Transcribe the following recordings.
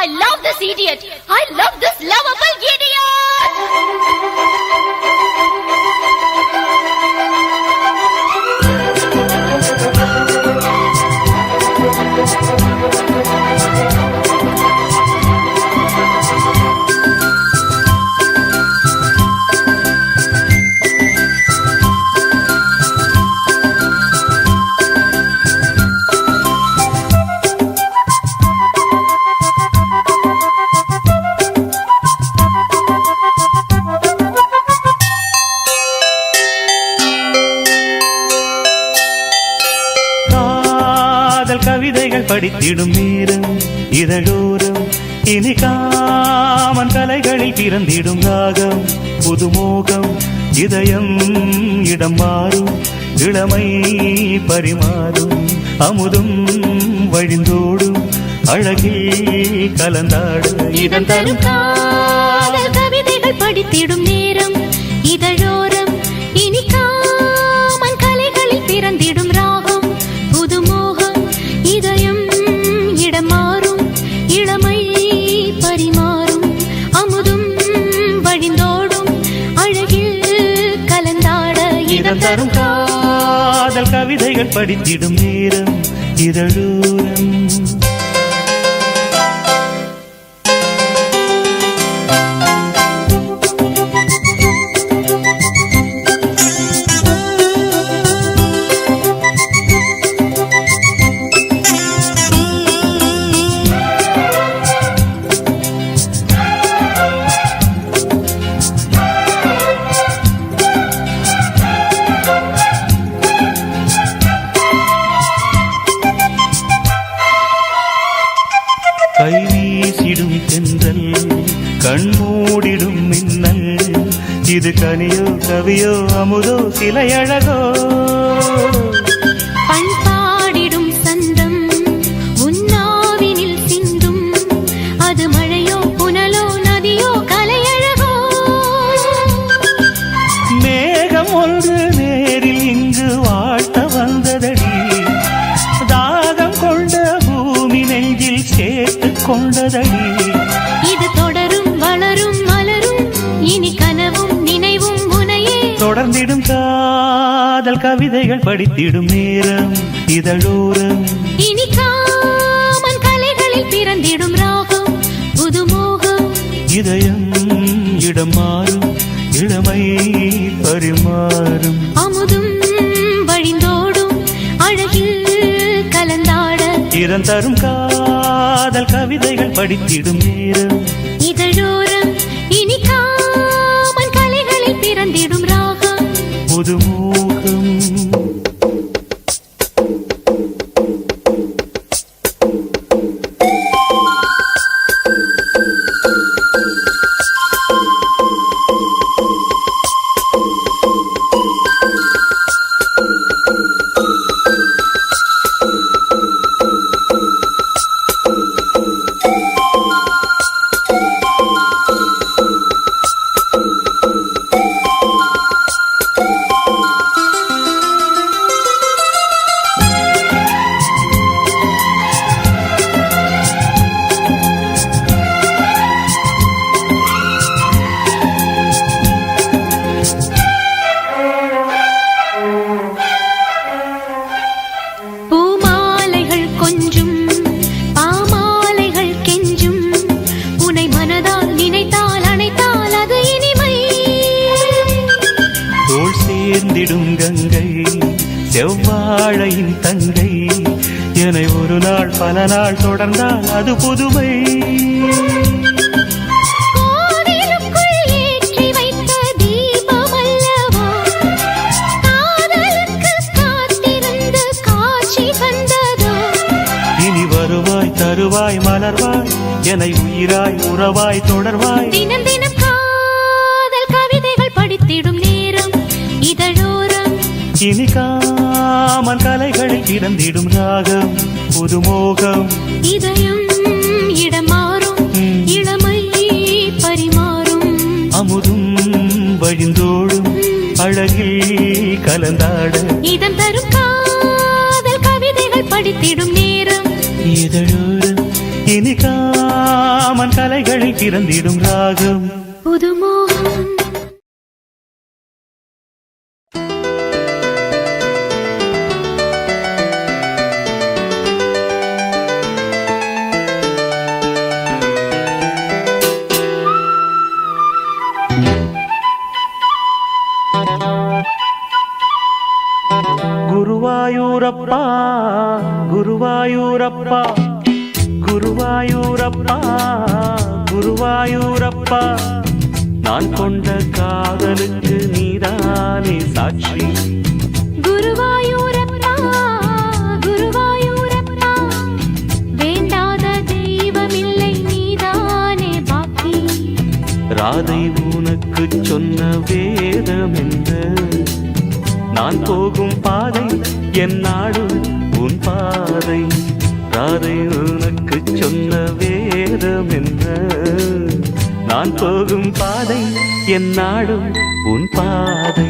I love this idiot. I love this lovable idiot. கவிதைகள் படித்திடும் நேரம் இதழோரம் இனி காமன் கலைகளில் பிறந்திடும் ராகம் புதுமோகம் இதயம் இடம் மாறும் இளமை பரிமாறும் அமுதும் வழிந்தோடும் அழகில் கலந்தாடு இதன் தரும் காதல் கவிதைகள் படித்திடும் நேரம் இதழோரம் இனி காமன் கலைகளில் பிறந்திடும் ராகம் புதுமோகம் இதயம் இடம் மாறும் இளமை பரிமாறும் அமுதும் வழிந்தோடும் அழகில் கலந்தாட இதன் தரும் காதல் கவிதைகள் படித்திடும் நேரம் இதழோரம் கை வீசிடும் தென்றல் கண்மூடிடும் மின்னல் இது கனியோ கவியோ அமுதோ சிலையழகோ பண்பாடிடும் சந்தம் உன்னாவினில் சிந்தும் அது மழையோ புனலோ நதியோ கலையழகோ மேகம் ஒன்று நேரில் இங்கு வாழ்த்த வந்ததடி தாகம் கொண்ட பூமி நெஞ்சில் சேர்த்து கொண்டதடி இது தொடரும் வளரும் மலரும் இனி கனவும் நினைவும் உனையே தொடர்ந்திடும் காதல் கவிதைகள் படித்திடும் நேரம் இதழோரம் இனி காமன் கலைகளில் பிறந்திடும் ராகம் புதுமோகம் இதயம் இடம் மாறும் இளமை பரிமாறும் அமுதும் வழிந்தோடும் அழகில் கலந்தாட இதன் தரும் காதல் கவிதைகள் படித்திடும் நேரம் இதழோரம் இனி காமன் கலைகளில் பிறந்திடும் ராகம் புதுமோகம் பூமாலைகள் கொஞ்சும் பாமாலைகள் கெஞ்சும் உனை மனதால் நினைத்தால் அணைத்தால் அது இனிமை தோள் சேர்ந்திடும் கங்கை செவ்வாழையின் தங்கை என ஒரு நாள் பல நாள் தொடர்ந்தால் அது புதுமை கோவிலுக்குள் ஏற்றி வைத்த தீபம் அல்லவோ காதலுக்கு காத்திருந்து காட்சி வந்ததோ இனி வருவாய் தருவாய் மலர்வாய் என்னை உயிராய் உறவாய் தொடர்வாய் தினம் தினம் காதல் கவிதைகள் படித்திடும் நேரம் இதழோரம் இனி காமன் கலைகளில் பிறந்திடும் ராகம் புதுமோகம் இதயம் இடம் மாறும் இளமை பரிமாறும் அமுதும் வழிந்தோடும் அழகில் கலந்தாட இதம் தரும் காதல் கவிதைகள் படித்திடும் நேரம் இதழோரம் இனி காமன் கலைகளில் பிறந்திடும் ராகம் புதுமோகம் குருவாயூரப்பா குருவாயூரப்பா குருவாயூரப்பா குருவாயூரப்பா நான் கொண்ட காதலுக்கு நீதானே சாட்சி குருவாயூரப்பா குருவாயூரப்பா வேண்டாத தெய்வமில்லை நீதானே பாக்கி ராதை உனக்கு சொன்ன வேதம் என்ன நான் போகும் பாதை என் நாடு உன் பாதை ராதை உனக்கு சொன்ன வேதம் என்ன நான் போகும் பாதை என் நாடு உன் பாதை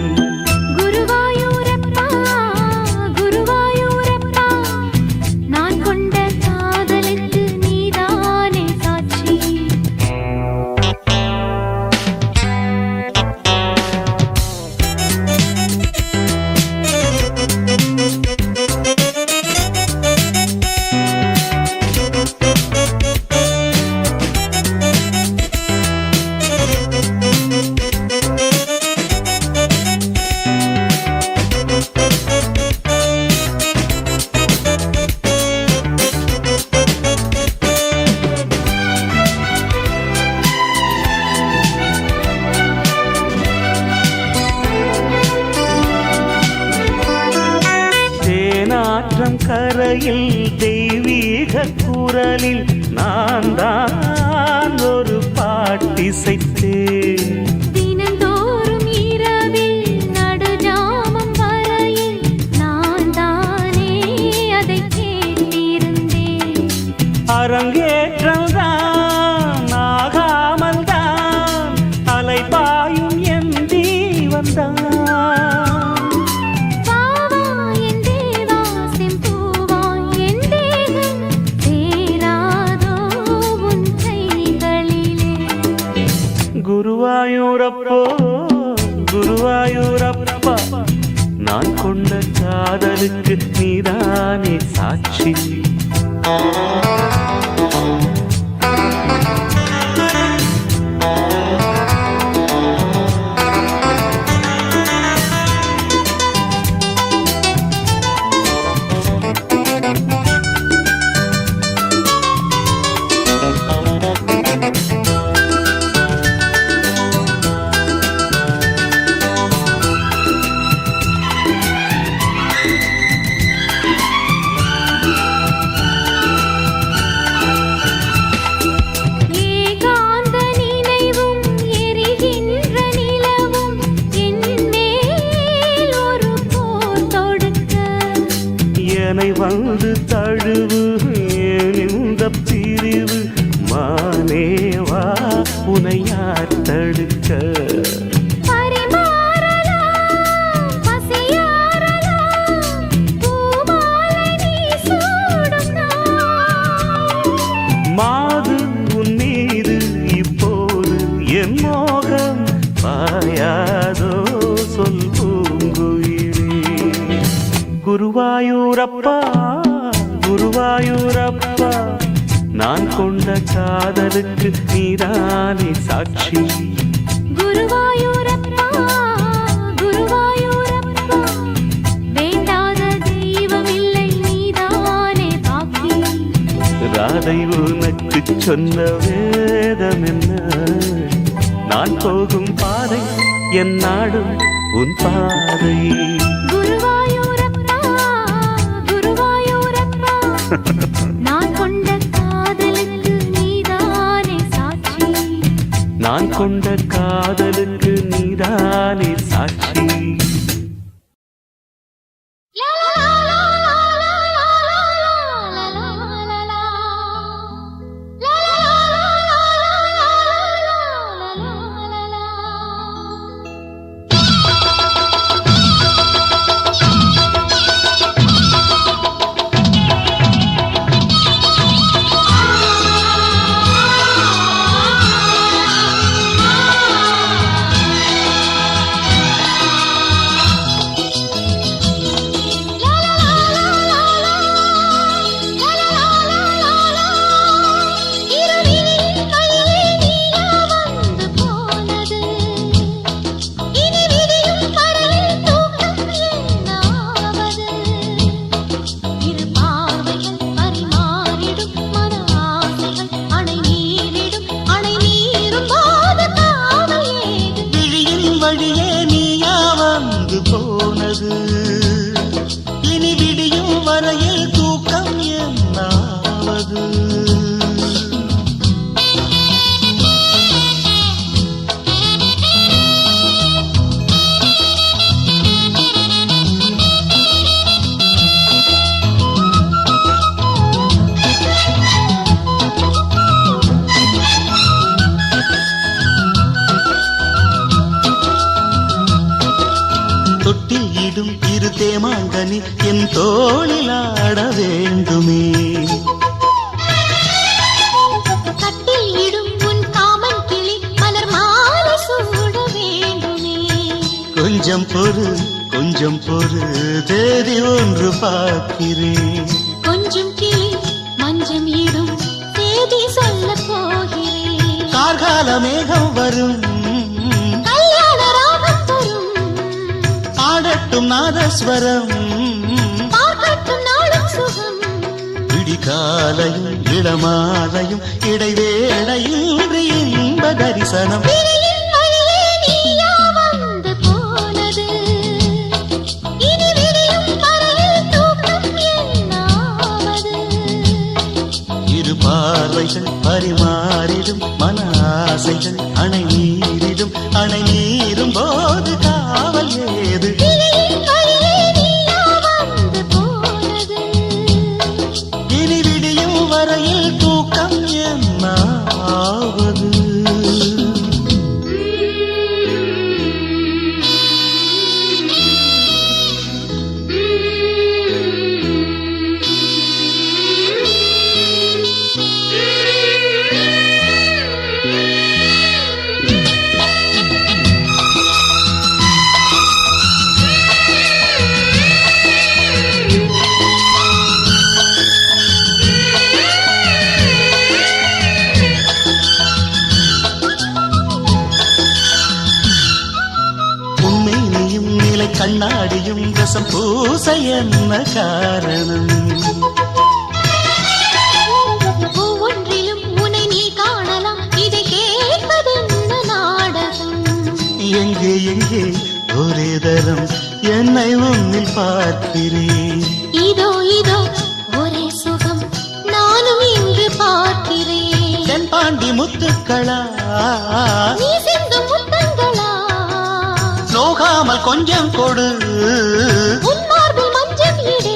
குருவாயூரப்பா குருவாயூரப்பா நான் கொண்ட காதலுக்கு நீதானே சாட்சி தேனாற்றம் கரையில் தெய்வீக குரலில் நான் தான் ஒரு பாட்டிசைத்தேன் தினந்தோறும் இரவில் நடுஜாமம் வரையில் நான் தானே அதை கேட்டிருந்தேன் அரங்கேற்றம் தான் ஆகாமல் தான் அலைபாயும் என் தீவன் தான் குருவாயூரப்போ குருவாயூரப்பா நான் கொண்ட காதலுக்கு நீதானே சாட்சி என்னை வந்து தழுவு இந்த பிரிவு மானேவா உனை யார் தடுக்க மாது உன் மீது இப்போது என் மோகம் பாயாதோ சொல் பூங்குயிலே குருவாயூரப்பா குருவாயூரப்பா நான் கொண்ட காதலுக்கு நீதானே சாட்சி குருவாயூரப்பா குருவாயூரப்பா வேண்டாத தெய்வமில்லை நீதானே பாக்கி ராதை உனக்கு சொன்ன வேதம் என்ன நான் போகும் பாதை என் நாடும் உன் பாதை குருவாயூரப்பா குருவாயூரப்பா நான் கொண்ட காதலுக்கு நீதானே சாட்சி நான் கொண்ட காதலுக்கு நீதானே சாட்சி போனது இனி விடியும் வரையில் தூக்கம் என்னாவது தொட்டில் இடும் இரு தேமாங்கனி என் தோளில் ஆட வேண்டுமே கட்டில் இடும் உன் காமன் கிளி மலர் மாலை சூட வேண்டுமே கொஞ்சம் பொறு தேதி ஒன்று பார்க்கிறேன் கொஞ்சம் கிளி மஞ்சம் இடும் தேதி சொல்ல போகிறேன் கார்கால மேகம் வரும் கல்யாண ராகம் தரும் ஆடட்டும் நாதஸ்வரம் பார்க்கட்டும் நாளும் சுகம் விடிகாலையும் இளமாலையும் இடைவேளையின்றி இன்ப தரிசனம் விழியின் வழியே நீயா வந்து போனது இனி விடியும் வரையில் தூக்கம் என்னாவது இரு பார்வைகள் பரிமாறிடும் மன ஆசைகள் அணை நீரும் போது காவல் ஏது விழியின் வழியே நீயா வந்து போனது இனி விடியும் வரையில் தூக்கம் என்னாவது கண்ணாடியும் ரசம் பூச என்ன காரணம் ஒவ்வொன்றிலும் உன்னை நீ காணலாம் இதை கேட்பதென்ன நாடகம் எங்கே ஒரே தரம் என்னை உன்னில் பார்க்கிறேன் இதோ ஒரே சுகம் நானும் இங்கு பார்க்கிறேன் என் பாண்டி முத்துக்களா நீ சிந்தும் முத்தங்களா நோகாமல் கொஞ்சம் கொடு உன் மார்பில் மஞ்சள் இடு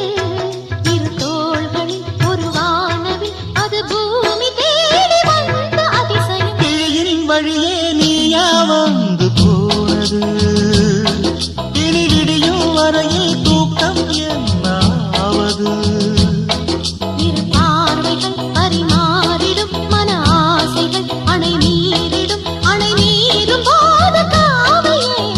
இரு தோள்களில் ஒரு வானவில் அது பூமி தேடி வந்த அதிசயம் கிழியின் வழியே நீயா வந்து போனது இனி விடியும் வரையில் தூக்கம் என்னாவது இரு பார்வைகள் பரிமாறிடும் மன ஆசைகள் அணை நீரும் போது காவல் ஏது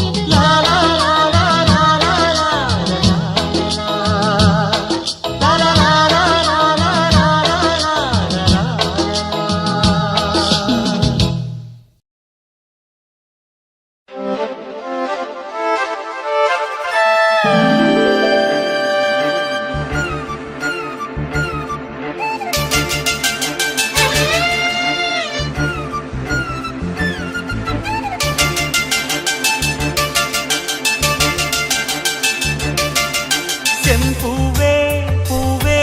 செம்பூவே பூவே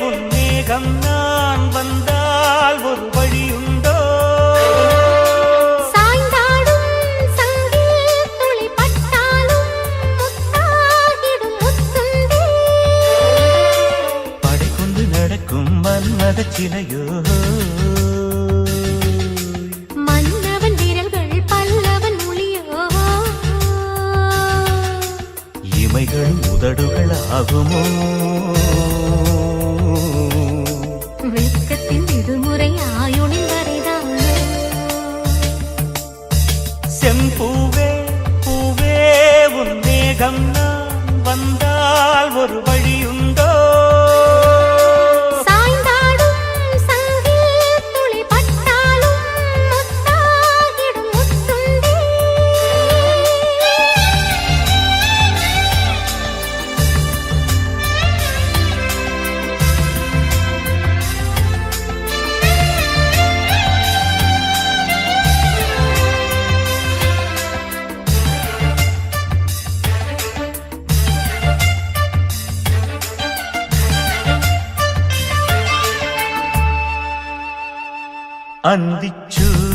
உன் மேகம் நான் வந்தால் ஒரு வழியுண்டோ சாய்ந்தாடும் சங்கில் துளி பட்டாலும் முத்தாகிடும் முத்துண்டே படை கொண்டு நடக்கும் மன்மத சிலையோ மன்னவன் விரல்கள் பல்லவன் மொழியோ இமைகள் உதடுகள் ஆகுமோ வெட்கத்தின் விடுமுறை ஆயுளின் வரைதான் செம்பூவே பூவே உன் மேகம் நான் வந்தால் ஒரு வழியுண்டோ சாய்ந்தாடும் சங்கில் துளி பட்டாலும் முத்தாகிடும் முத்துண்டே அந்திச்சூரியனும்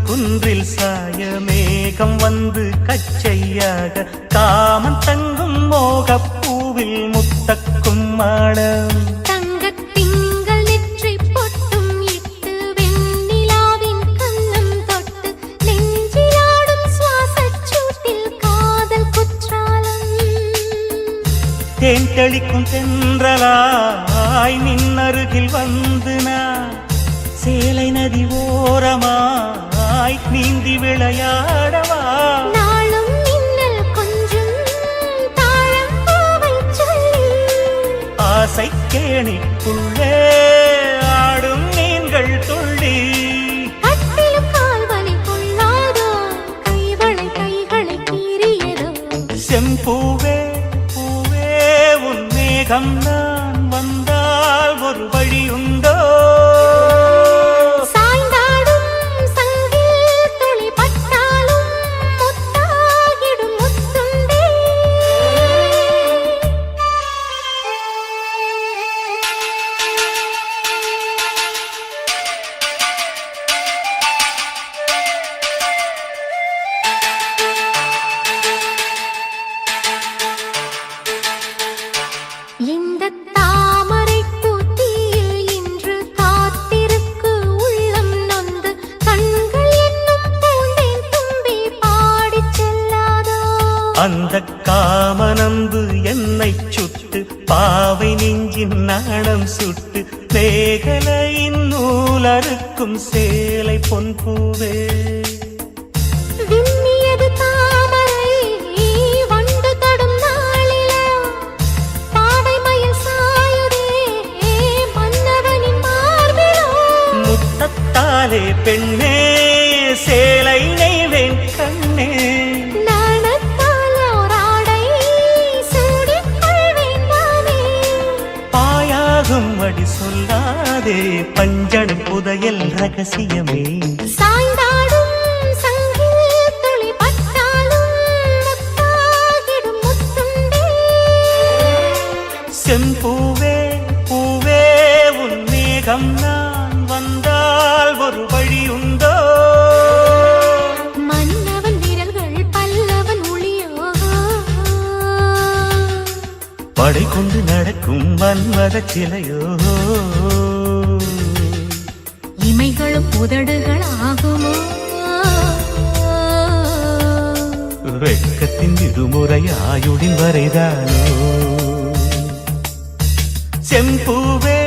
குன்றில் சாய மேகம் வந்து கச்சையாக காமன் தங்கும் மோகப் பூவில் முத்தக்கும் மாடம் தங்கத்திங்கள் நெற்றி பொட்டும் இட்டு வெண்ணிலாவின் கன்னம் தொட்டு நெஞ்சிலாடும் சுவாசச் சூட்டில் காதல் குற்றாலம் தேன் தெளிக்கும் தென்றலாய் நின்னருகில் வந்து நான் சேலை நதி ஓரமாய் நீந்தி விளையாடவா நாளும் மின்னல் கொஞ்சம் தாழம் பூவைச் சொல்லி ஆசை கேணிக்குள்ளே ஆடும் மீன்கள் துள்ளி கட்டிலும் கால்வலி கொள்ளாதோ கைகளை கீறியதோ செம்பூவே பூவே உன் மேகம் நான் வந்தால் ஒரு வழியுண்டோ சாய்ந்தாடும் சங்கில் துளி பட்டாலும் முத்தாகிடும் முத்துண்டே இந்த தாமரைப் பூத்தியில் இன்று காத்திருக்கு உள்ளம் நொந்து கண்கள் என்னும் பூந்தேன் தும்பி பாடிச் செல்லாதோ அந்த காமனம்பு என்னை சுட்டு பாவை நெஞ்சின் நாணம் சுட்டு மேகலையின் நூலறுக்கும் சேலை பொன்பூவே விண்ணியது தாமரை வண்டு தடும் நாளிலோ பாவை மயில் சாயுதே மன்னவனின் மார்பிலோ முத்தத்தாலே பெண்ணே சேலை நெய்வேன் கண்ணே நாணத்தால் ஓராடை சூடிக் கொள்வேன் நானே பாயாகும் அடி சொல்லாதே பஞ்சடும் புதையல் ரகசியமே சாய்ந்தாடும் சங்கில் துளி பட்டாலும் முத்தாகிடும் முத்துண்டே செம்பூவே பூவே உன் மேகம் நான் வந்தால் ஒரு வழியுண்டோ மன்னவன் விரல்கள் பல்லவன் ஒளியோ படை கொண்டு நடக்கும் மன்மத சிலையோ இமைகளும் உதடுகள் ஆகுமோ வெட்கத்தின் விடுமுறை ஆயுடின் வரைதானோ செம்பூவே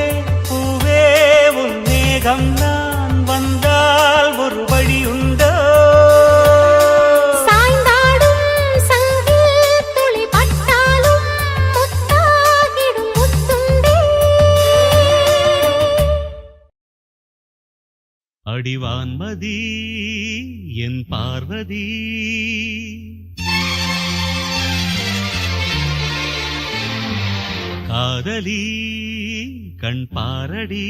பூவே உன் மேகம் நான் வந்தால் ஒரு வழியுண்டோ சாய்ந்தாடும் சங்கில் துளி பட்டாலும் முத்தாகிடும் முத்துண்டே அடிவான்மதி என் பார்வதி காதலி கண் பாரடி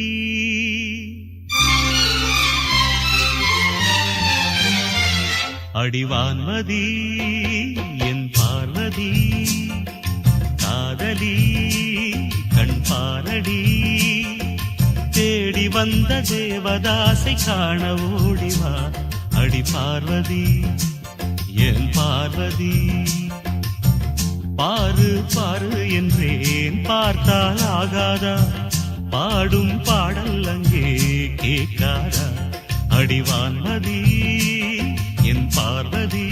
அடிவான்மதி என் பார்வதி காதலி கண் பாரடி தேடி வந்த தேவதாசை காண ஓடிவா அடி பார்வதி என் பார்வதி பாரு பாரு என்றேன் பார்த்தால் ஆகாதா பாடும் பாடல் அங்கே கேட்காதா அடிவான்மதி என் பார்வதி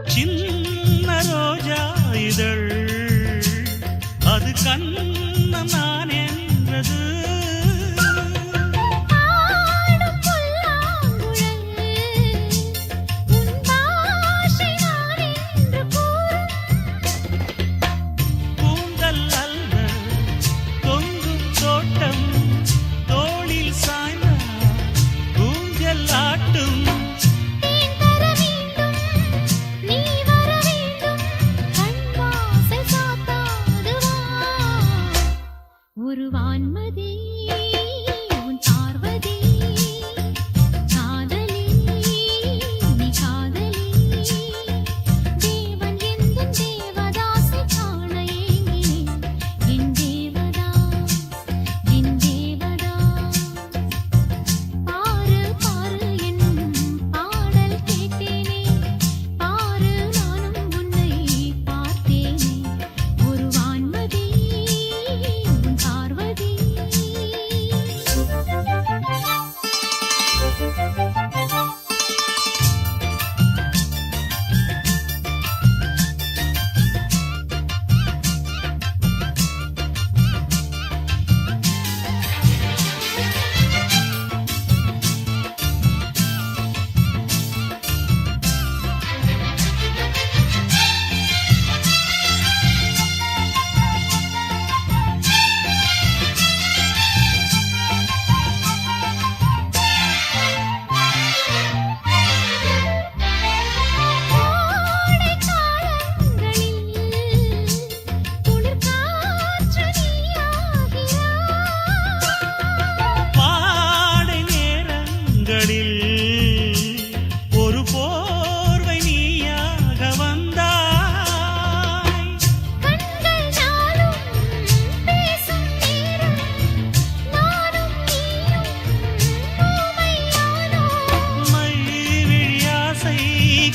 சின்ன ரோஜா இதழ் அது கண்ணம் நான் என்றது ஆடும் புல்லாங்குழல் உன்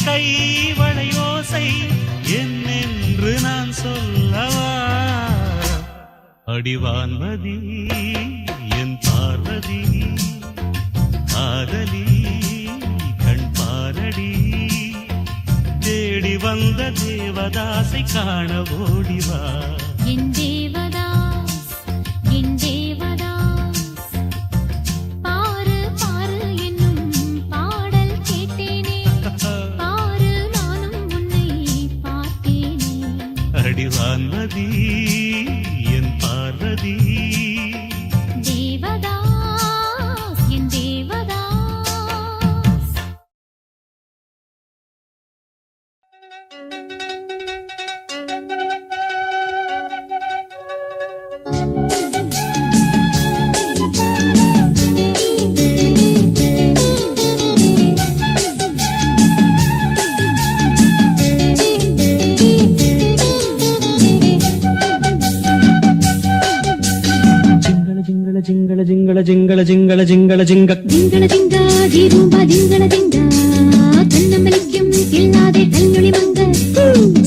கை வளையோசை என்னென்று நான் சொல்லவா அடிவான்மதி என் பார்வதி காதலி கண் பாரடி தேடி வந்த தேவதாசை காண ஓடிவா என் தேவதாஸ் என் தேவதாஸ் பாரு பாரு என்னும் பாடல் கேட்டேனே பாரு நானும் உன்னை பார்த்தேனே அடிவான்மதி என் பார்வதி தேவதாஸ் என் தேவதாஸ் జింగళ జింగళ జింగళ జింగళ జింగళ జింగ ജിംഗള ജിംഗ ജീരൂപ ജിംഗള ജിംഗ കണ്ണമലിക്കും കില്ലാതെ കല്ലൊളി മങ്ക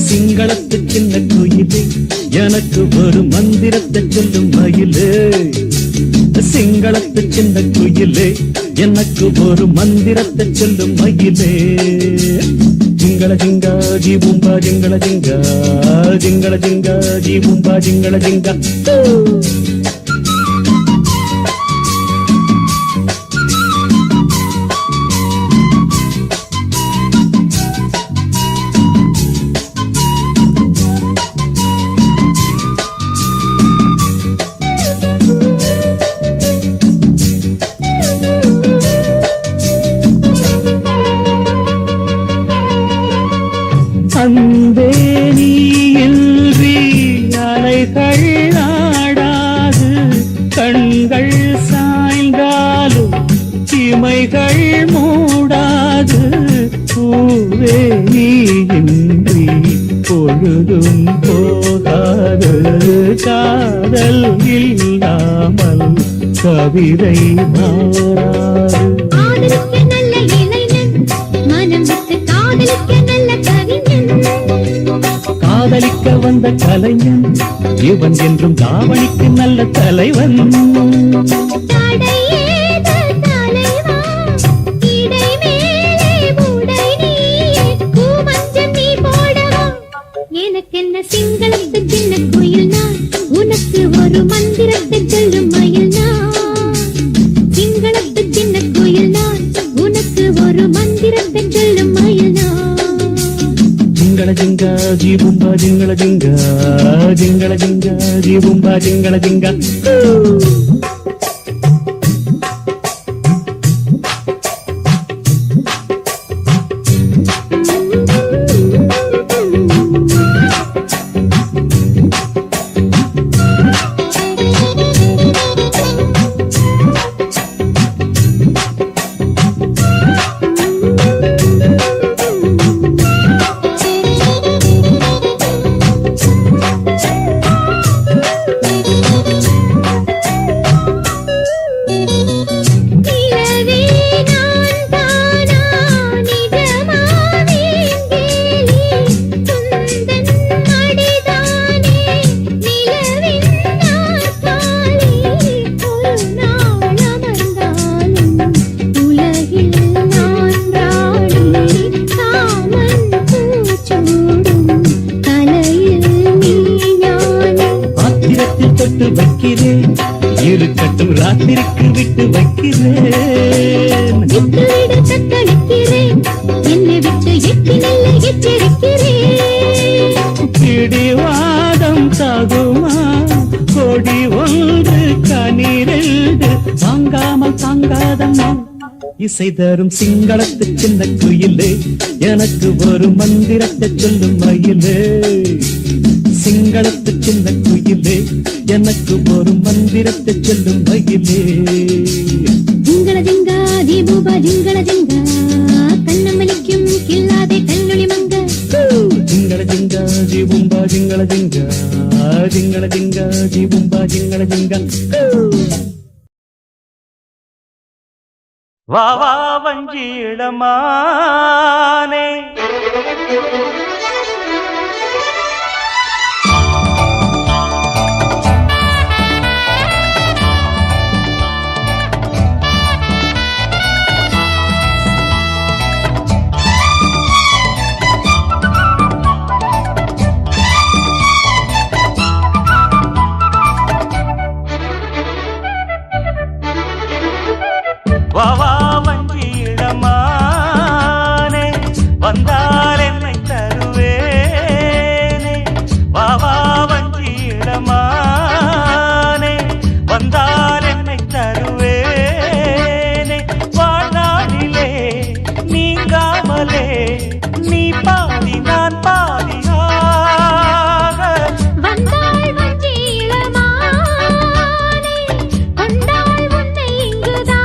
சிங்களத்து சின்ன குயிலே எனக்கு ஒரு மந்திரத்தை சொல்லும் மயிலே சிங்களத்து சின்ன குயிலே எனக்கு ஒரு மந்திரத்தை சொல்லும் மயிலே ஜிங்கள ஜிங்கா ஜி பூம்பா ஜிங்கள ஜிங்கா ஜிங்கள ஜிங்கா ஜி பூம்பா ஜிங்கள ஜிங்கா அன்பே நீ இன்றி அலைகள் ஆடாது கண்கள் சாய்ந்தாலும் இமைகள் மூடாது பூவே நீ இன்றி பொழுதும் போகாது காதல் இல்லாமல் கவிதை மாறாது காதலுக்கு நல்ல இளைஞன் மனம் விட்டு காதலுக்கு நல்ல கவிஞன் காதலிக்க வந்த கலைஞன் இவன் என்றும் தாவணிக்கு நல்ல தலைவன் தடையேத தலைவா இடை மேலே உடை நீயே பூமஞ்சம் நீ போடவா எனக்கென்ன சிங்களத்து சின்ன குயில் நான் உனக்கு ஒரு மந்திரத்தை சொல்லும் மயில் நான் சிங்களத்து சின்ன குயில் நான் உனக்கு ஒரு மந்திரத்தை சொல்லும் மயில் நான் జింగళ జింగా జీ బుంబా జింగళ జింగా జింగళ జింగా జీ బుంబా జింగళ జింగా நிலவே நான் தானா நிஜமாவேங்கேலி துந்தன் மடிதானே நிலவின் நாற்காலி ஒரு நாள் அமர்ந்தாலும் உலகில் நான் ராணி காமன் பூச்சூடும் தலையில் நீ ஞானி ஆத்திரத்தில் தொட்டு வைக்கிறேன் இருக்கட்டும் ராத்திரிக்கு விட்டு வைக்கிறேன் விட்டுவிட தத்தளிக்கிறேன் என்னை விட்டு எட்டி நல்ல எச்சரிக்கிறேன் பிடிவாதம் தகுமா கொடி ஒன்று கனிரெண்டு வாங்காமல் தாங்காதம்மா இசை தரும் சிங்களத்து சின்ன குயிலே எனக்கு ஒரு மந்திரத்தை சொல்லும் மயிலே சிங்களத்து சின்ன குயிலே எனக்கு ஒரு மந்திரத்தை சொல்லும் மயிலே ജിംഗള ജിംഗ ദീപൂപ ജിംഗള ജിംഗ കണ്ണമലിക്കും കില്ലാതെ കല്ലൊളി മങ്ക జింగళ జింగా జీ బుంబా జింగళ జింగా జింగళ జింగా జీ బుంబా జింగళ జింగా வா வா வஞ்சி இளமானே வாவா வஞ்சியிடமானே வந்தால் என்னை தருவேனே வாவா வஞ்சியிடமானே வந்தால் என்னை தருவேனே வாழ்நாளிலே நீங்காமலே நீ பாதி நான் பாதியாக வந்தாள் வஞ்சி இளமானே கொண்டாள் உன்னை இங்குதானே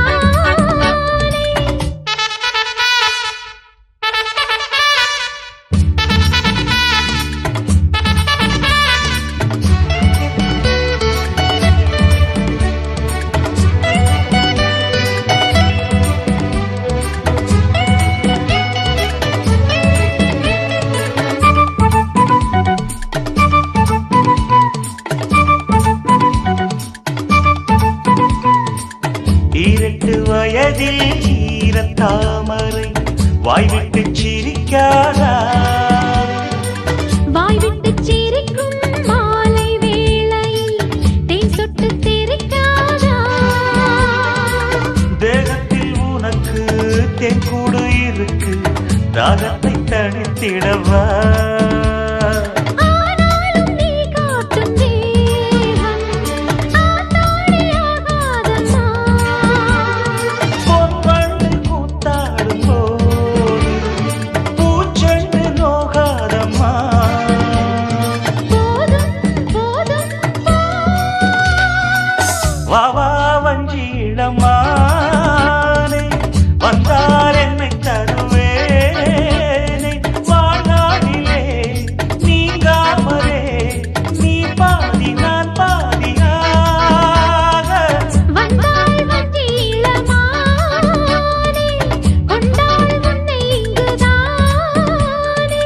ஈரெட்டு வயதில் ஈரத்தாமரை வாய்விட்டு சிரிக்காதா வாய் விட்டுச் சிரிக்கும் மாலை வேளையில் தேன் சொட்டு தெரிக்காதா தேகத்தில் உனக்கு தென்கூடு இருக்கு தாகத்தை தணித்திடவா ஆனாலும் நீ காட்டும் தேகம் ஆத்தாடியாகாதம்மா பொன்வண்டு கூத்தாடும் போது பூச்செண்டு நோகாதம்மா போதும் போதும் வாவா வஞ்சியிடமானே வந்தால் என்னை தருவேனே வாழ்நாளிலே நீங்காமலே நீ பாதி நான் பாதியாக வந்தாள் வஞ்சி இளமானே கொண்டாள் உன்னை இங்குதானே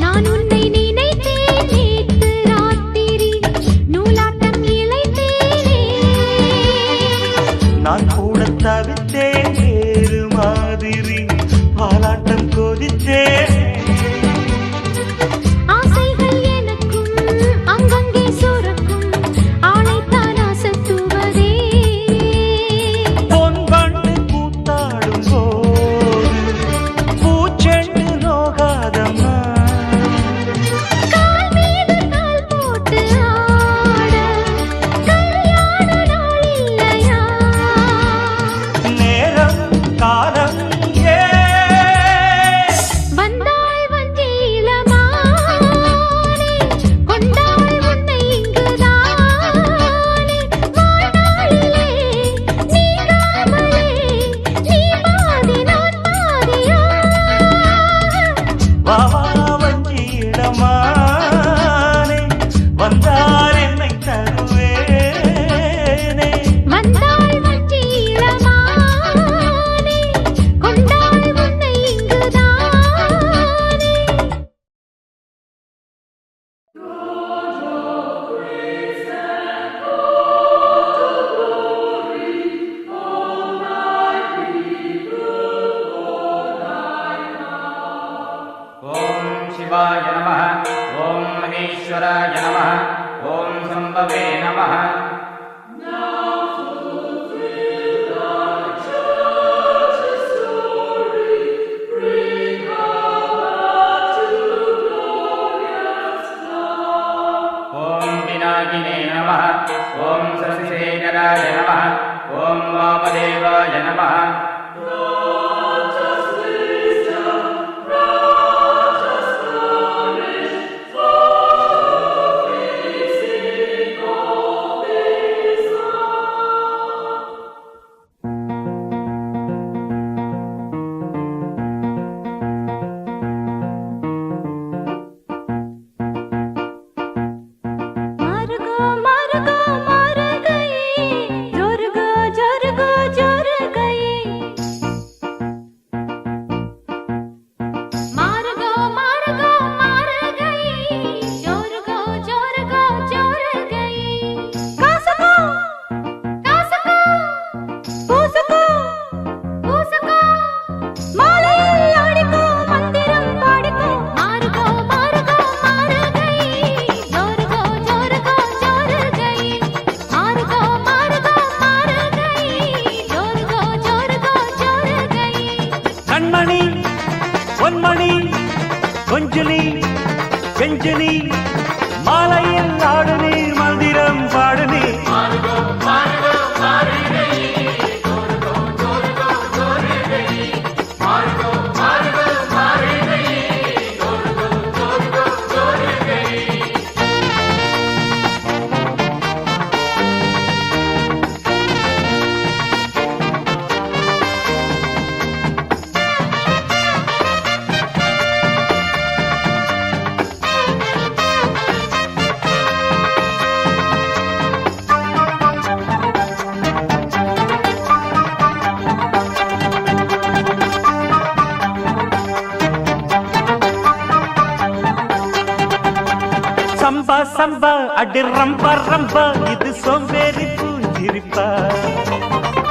நான் உன்னை நினைத்தேன் நேற்று ராத்திரி நூலாட்டம் இழைத்தேனே நான் கூட தவித்தேன் வேறு மாதிரி பாலாட்டம் கொதித்தேன் ஆசைகள் எனக்கும் அங்கங்கே சுரக்கும் ஆளைத்தான் அசத்துவதே பொன்வண்டு கூத்தாடும் போது பூச்செண்டு நோகாதம்மா கால் மீது கால் போட்டு ஆட கல்யாண நாள் இல்லையா நேரம் காலம் ஏ வந்தாள் வஞ்சி இளமானே கொண்டாள் உன்னை இங்குதானே வாழ்நாளிலே நீங்காமலே நீ பாதி நான் பாதியாக வாவா வஞ்சியிடமானே வந்தால் என்னை தருவேனே வந்தாள் வஞ்சி இளமானே கொண்டாள் உன்னை இங்குதானே ओम शिवाय नमः ओम महेश्वराय नमः ओम संभवे नमः ओम पिनाकिने नमः ओम शशिशेखराय नमः ओम वामदेव शिवाय नमः கொஞ்சலி கெஞ்சலி மாலையில் ஆடு நீர் மந்திரம் பாடு நீர் சம்பா சம்பா அடி ரம்பா ரம்பா இது சோம்பேறி பூஞ்சிரிப்பா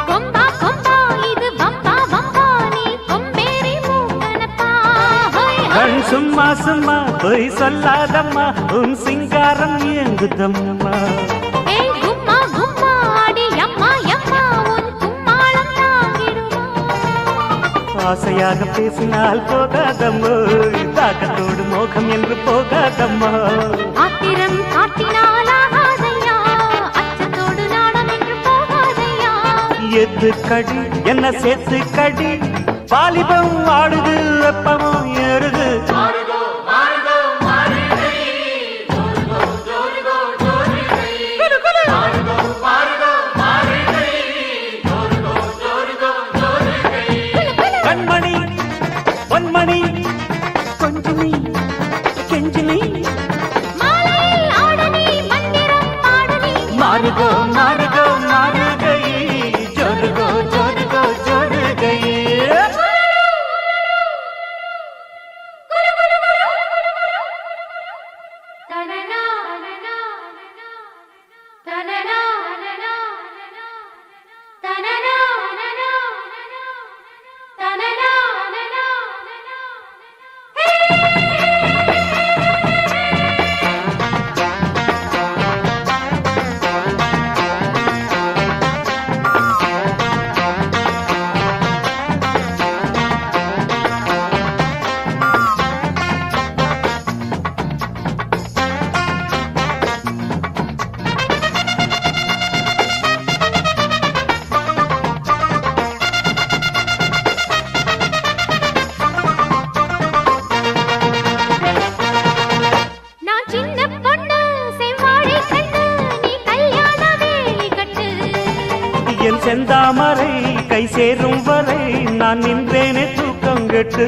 கொம்பா கொம்பா இது வம்பா வம்பா நீ கொம்பேறி மூங்கனப்பா கண் சும்மா சும்மா பொய் சொல்லாதம்மா உன் சிங்காரம் ஏங்குதம்மா ஏய் கும்மா கும்மா அடி அம்மா அம்மா உன் கும்மாளம் தாங்கிடுமா ஆசையாக பேசினால் போகாதம்மோ தாக்கத்தோடு மோகம் என்று போகாதம்மா ஆத்திரம் காட்டினால் ஆகாதையா அச்சத்தோடு நாடம் என்று போகாதையா எது கடி என்ன சேர்த்து கடி வாலிபம் ஆடுது வெப்பமும் ஏறுது கண்மணி பொன்மணி கொஞ்சமி கெஞ்சினி மாலையில் ஆடனி மந்திரம் பாடனி மாறுகோ மாறுகோ மாறுகை ஜோருகோ ஜோருகோ ஜோருகை தனனா தனனா தனனா தனனா நான் சின்ன பொண்ணு செவ்வாழை கண்ணு நீ கல்யாண வேலி கட்டு என் செந்தாமரை கை சேரும் வரை நான் நின்றேனே தூக்கம் கெட்டு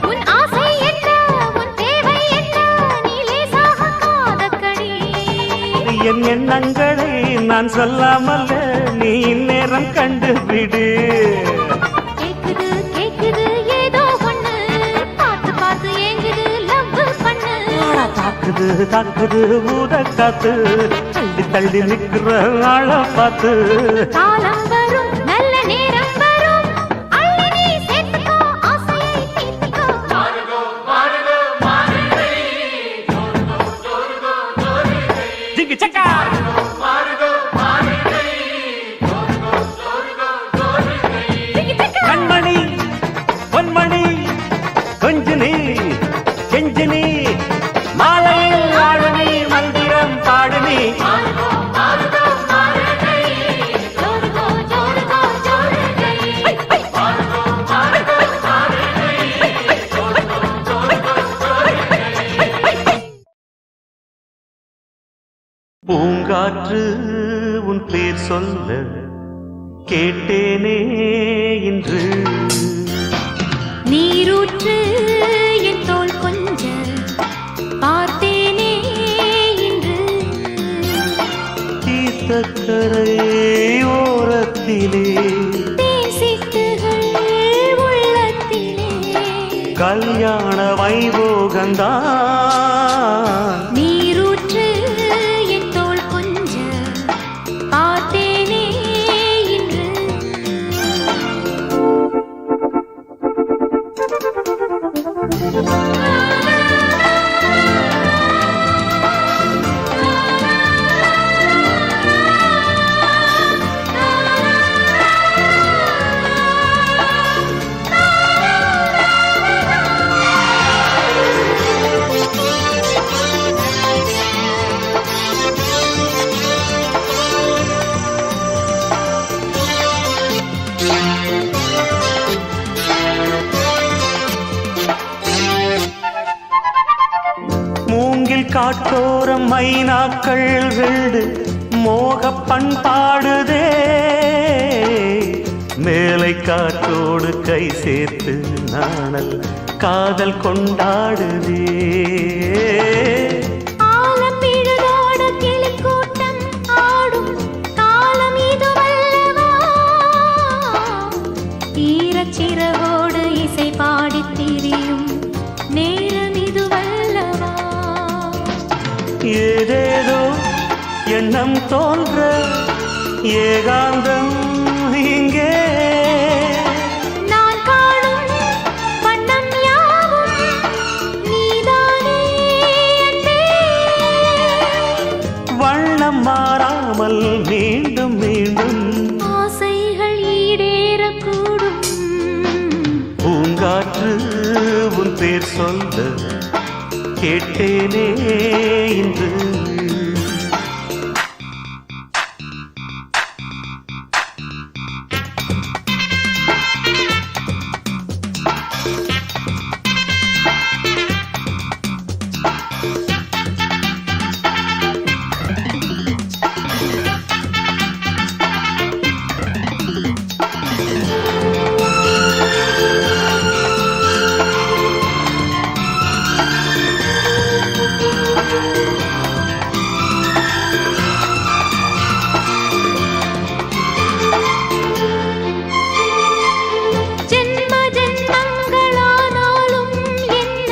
உன் ஆசை என்ன உன் தேவை என்ன நீ லேசாக காதக்கடி என் எண்ணங்களை நான் சொல்லாமல் நீ இந்நேரம் கண்டுபிடு கேக்குது கேக்குது ஏதோ ஒண்ணு பார்த்து பார்த்து ஏங்குது லவ் பண்ணு தாக்குது தாக்குது ஊத காத்து தள்ளி தள்ளி நிக்கிற ஆள பார்த்து காலம் வரும் நல்ல நேரம் வரும் அள்ளி நீ சேர்த்துக்கோ ஆசையை தீர்த்துக்கோ ஜிங்கு சக்கா கண்மணி பொன்மணி கொஞ்சினி கெஞ்சினி மாலையில் ஆடுனி மந்திரம் பாடுனி ஜோருகோ சொல்ல கேட்டேனே இன்று. நீரூற்று என் தோள் கொஞ்ச பார்த்தேனே இன்று. தீர்த்தக்கரை ஓரத்திலே தேசிட்டுகள் உள்ளத்திலே கல்யாண வைபோகந்தான். நீரூற்று என் தோள் கொஞ்ச பார்த்தேனே இன்று. மூங்கில் காட்டோரம் மைனாக்கள் வீடு மோக பண்பாடுதே. மேலை காற்றோடு கை சேர்த்து நாணல் காதல் கொண்டாடுதே. ஆலப்பிழுதோடு கிளிக்கூட்டம் ஆடும் காலம் இதுவல்லவா. ஈரச்சிறகோடு இசை பாடித் திரியும் நேரம் இதுவல்லவா. ஏதேதோ எண்ணம் தோன்ற ஏகாந்தம் இங்கே. நான் காணும் வண்ணம் யாவும் நீதானே அன்பே. வண்ணம் மாறாமல் மீண்டும் மீண்டும் ஆசைகள் ஈடேறக்கூடும். பூங்காற்று உன் பேர் சொல்ல கேட்டேனே இன்று. ஜென்ம ஜென்மங்களானாலும் என்ன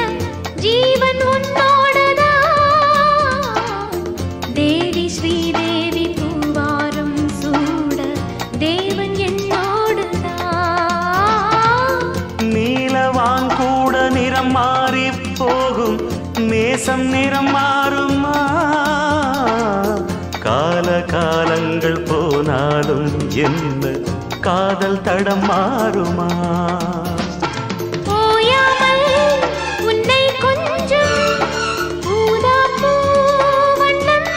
ஜீவன் உன்னோடுதான். தேவி ஸ்ரீதேவி பூவாரம் சூட தேவன் என்னோடுதான். நீலவான் கூட நிறம் மாறி போகும் நேசம் நிறம் மாறுமா. கால காலங்கள் போனாலும் என்ன காதல் தடம் மாறுமா. ஓயாமல் உன்னை கொஞ்சம் ஊதாப்பூ வண்ணம்.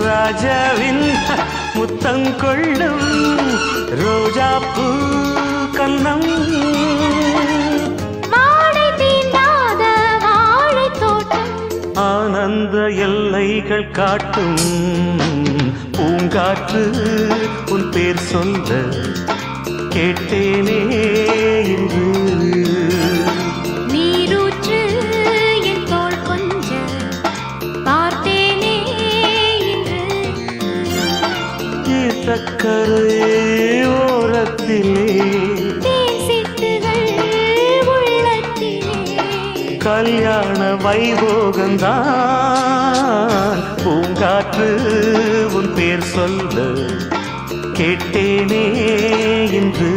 ராஜாவின் முத்தங்கொள்ளும் ரோஜாப்பூ கன்னம். வாடை தீண்டாத வாழைத் தோட்டம் ஆனந்த எல்லைகள் காட்டும். பூங்காற்று உன் பேர் சொல்ல கேட்டேனே இன்று. நீரூற்று என் தோள் கொஞ்ச பார்த்தேனே இன்று. தீர்த்தக்கரை ஓரத்திலே தேசிட்டுகள் உள்ளத்திலே கல்யாண வைபோகந்தான். பூங்காற்று உன் பேர் சொல்ல கேட்டேனே இன்று.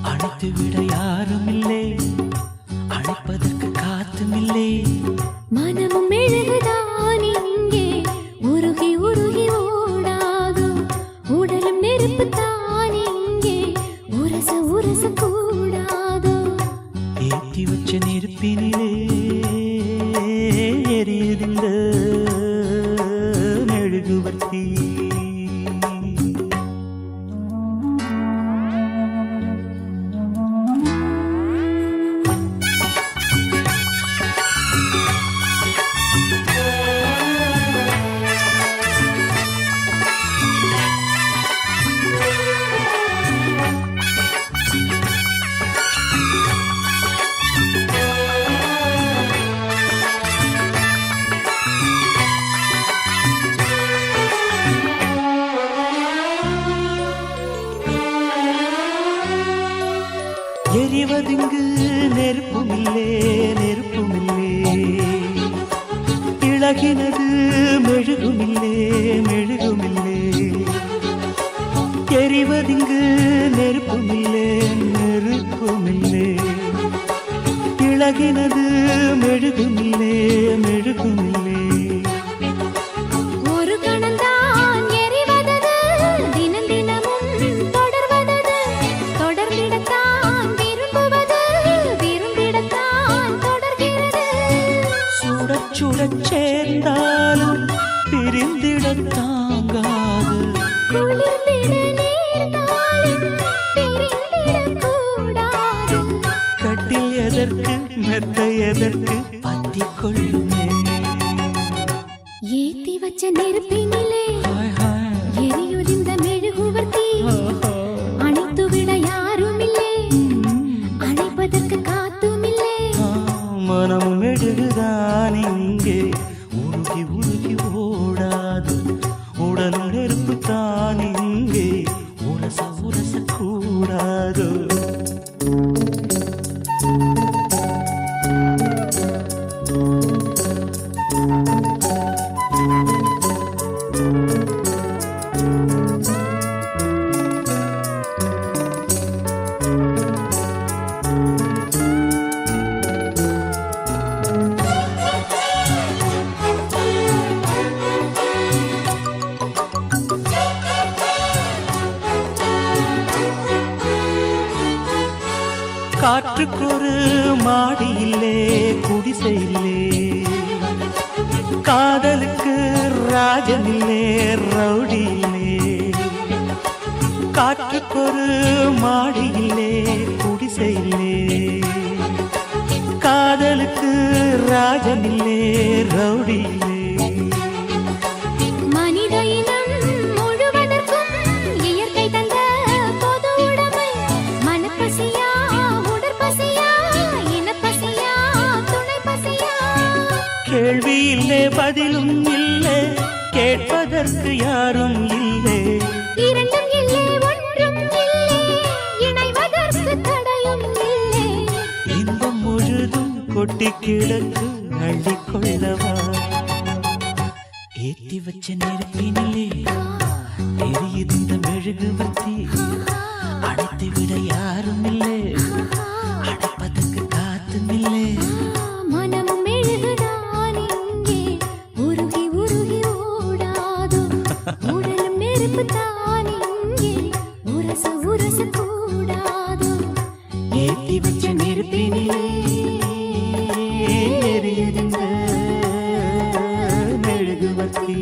அணைத்து விட யாரும் இல்லை, அழைப்பதற்கு காத்தும் இல்லை. மனமும் மெழுகுதான் இங்கே உருகி உருகி ஓடாதோ, உடலும் நெருப்பு தான் இங்கே உரச உரச கூடாதோ. ஏற்றி வச்ச நெருப்பினிலே எரியுதிந்த மெழுகுவர்த்தி. எரிவதிங்கு நெருப்புமில்லே, நெருப்புமில்லே. இழகினது மெழுகுமில்லே, மெழுகுமில்லே. எரிவதிங்கு நெருப்புமில்லே, நெருப்புமில்லே. இழகினது மெழுகுமில்லே, மெழுகுமில்லே. ஒரு கணந்தான் எரிவதது, தினம் தினமும் தொடர்வதது, தொடர்ந்திடத்தான் விரும்புவது, விரும்பிடத்தான் தொடர்கிறது. சுடச் சுடச் சேர்ந்தாலும் பிரிந்திடத் தாங்காது, குளிர்ந்திட நேர்ந்தாலும் பிரிந்திடக்கூடாது. கட்டில் எதற்கு மெத்தை எதற்கு பத்திக் கொள்ளுமே. ஏத்தி வச்ச நெருப்பினிலே ஹாய் ஹாய். எரியுதிந்த மெழுகுவர்த்தி, அணைத்து விட யாரும் இல்லை, அணைப்பதற்கு காத்தும் இல்லை. மனம் மெழுகுதான் இங்கே உருகி உருகி ஓடாது, உடலும் நெருப்பு தான் இங்கே உரச உரச கூடாது. காற்றுக்கொரு மாடி இல்லே, குடிசை இல்லே. காதலுக்கு ராஜன் இல்லே, ரவுடி இல்லே. காற்றுக்கொரு மாடி இல்லே, குடிசை இல்லே. காதலுக்கு ராஜன் இல்லே, ரவுடி இல்லே. மனித இனம் முழுவதற்கும் இயற்கை தந்த பொது உடைமை. மனப்பசியா, உடற்பசியா, இனப்பசியா, துணை பசியா. கேள்வி இல்லை, பதிலும் இல்லை, கேட்பதற்கு யாரும் இல்லை. இரண்டும் இல்லை, ஒன்றும் இல்லை, இணைவதற்கு தடையும் இல்லை. இன்பம் முழுதும் கொட்டி கிடக்கு, அள்ளிக்கொள்ளவா. ஏத்தி வச்ச நெருப்பினிலே எரியுதிந்த மெழுகுவர்த்தி, அணைத்து விட யாரும் இல்லை, அணைப்பதற்கு காத்தும் இல்லை. மனமும் மெழுகுதான் இங்கே உருகி உருகி ஓடாதோ, உடலும் நெருப்பு தான் இங்கே உரச உரச கூடாதோ. ஏத்தி வச்ச நெருப்பினிலே எரியுதிந்த மெழுகுவர்த்தி.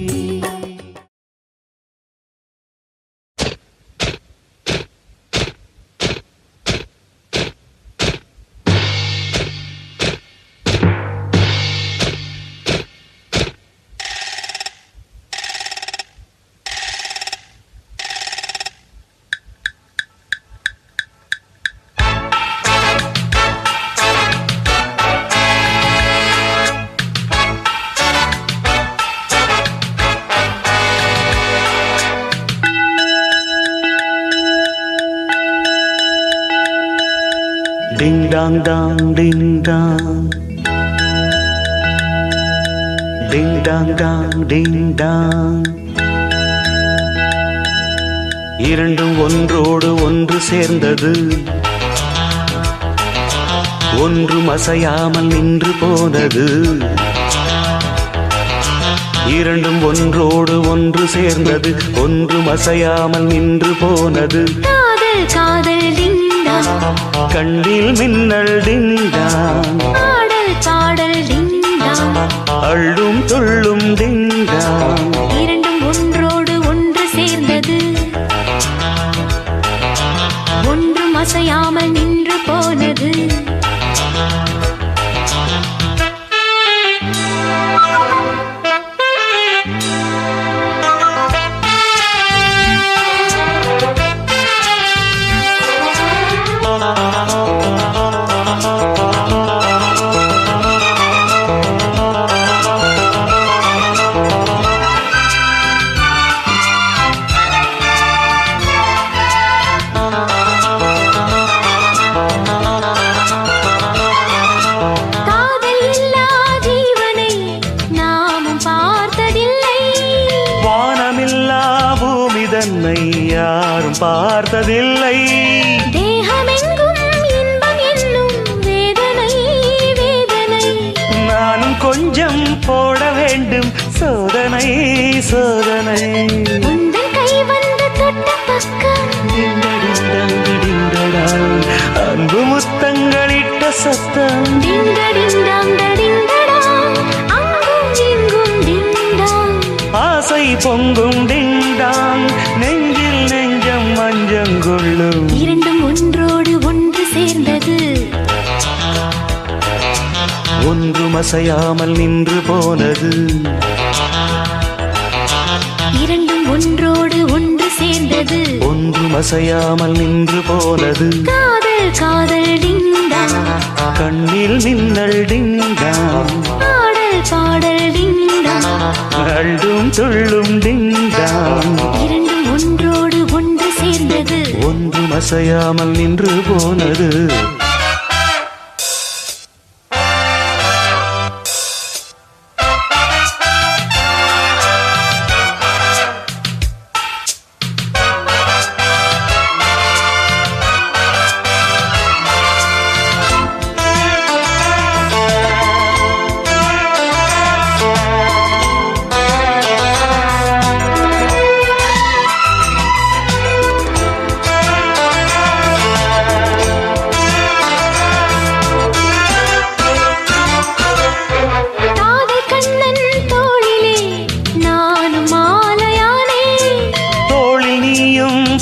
Ding dong dong ding dong, ding dong dong ding dong. இரண்டும் ஒன்றோடு ஒன்று சேர்ந்தது, ஒன்றும் அசையாமல் நின்று போனது இரண்டும் ஒன்றோடு ஒன்று சேர்ந்தது ஒன்றும் அசையாமல் நின்று போனது காதல் காதல் டிண்டா கண்ணில் மின்னல் டிண்டான் பாடல் பாடல் டிண்டா அள்ளும் துள்ளும் டிண்டான் இரண்டும் ஒன்றோடு ஒன்று சேர்ந்தது ஒன்றும் அசையாமல் நின்று போனது யாரும் பார்த்ததில்லை தேகமெங்கும் இன்பம் என்னும் வேதனை வேதனை நானும் கொஞ்சம் போட வேண்டும் சோதனை சோதனை உந்தன் கை வந்து தொட்ட பக்கம் டிண்டடிண்டடிண்டடா, அன்பு முத்தங்களிட்ட சத்தம் டிண்டடிண்டடிண்டடா, அங்கும் இங்கும் டிண்டாங் ஆசை பொங்கும் டிண்டாங் நெஞ்சில் நெஞ்சம் மஞ்சங்கொள்ளும் இரண்டும் ஒன்றோடு ஒன்று சேர்ந்தது ஒன்றும் அசையாமல் நின்று போனது இரண்டும் ஒன்றோடு ஒன்று சேர்ந்தது ஒன்றும் அசையாமல் நின்று போனது காதல் காதல் டிண்டாங் கண்ணில் மின்னல் டிண்டாங் பாடல் பாடல் டிண்டாங் அள்ளும் துள்ளும் டிண்டாங் இரண்டும் ஒன்றோடு ஒன்று சேர்ந்தது ஒன்றும் அசையாமல் நின்று போனது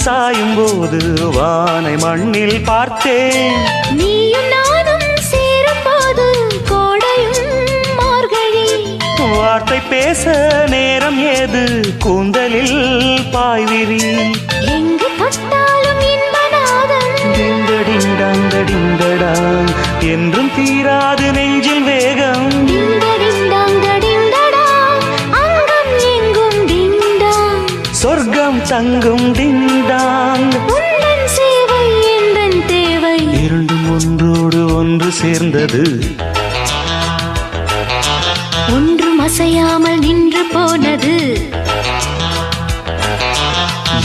சாயும் போது வானை மண்ணில் பார்த்தேன் நீயும் நானும் சேரும் போது கோடையும் மார்கழி வார்த்தை பேச நேரம் ஏது கூந்தலில் பாய்விரி எங்கு தொட்டாலும் இன்பநாதம் டிண்டடிண்டடிண்டடாங் என்றும் தீராது நெஞ்சில் வேகம் அங்கம் எங்கும் டிண்டாங் சொர்க்கம் தங்கும் டிண்டாங் உந்தன் சேவை எந்தன் தேவை இரண்டும் ஒன்றோடு ஒன்று சேர்ந்தது ஒன்றும் அசையாமல் நின்று போனது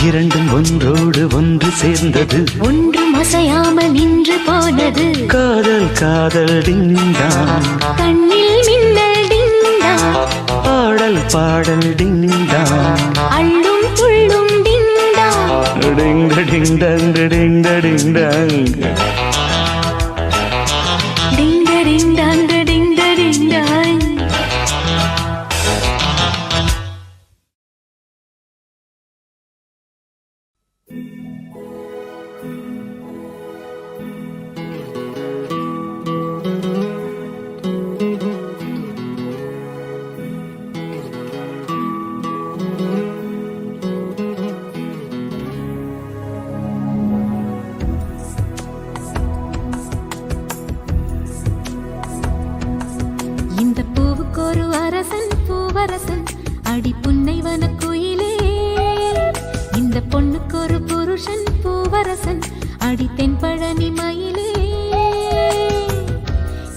இரண்டும் ஒன்றோடு ஒன்று சேர்ந்தது ஒன்றும் அசையாமல் நின்று போனது காதல் காதல் டிண்டாங் கண்ணில் மின்னல் டிண்டாங் பாடல் பாடல் டிண்டாங் அள்ளும் துள்ளும் டிண்டாங் டிங்க டிண்டங் டிங்க டிண்டங் டிண்டடிண்டாங் டிண்டடிண்டாங் இந்த பூவுக்கு ஒரு அரசன் பூவரசன் அடி புன்னைவன குயிலே இந்த பொண்ணுக்கு ஒரு புருஷன் பூவரசன் அடி தென்பழனி மயிலே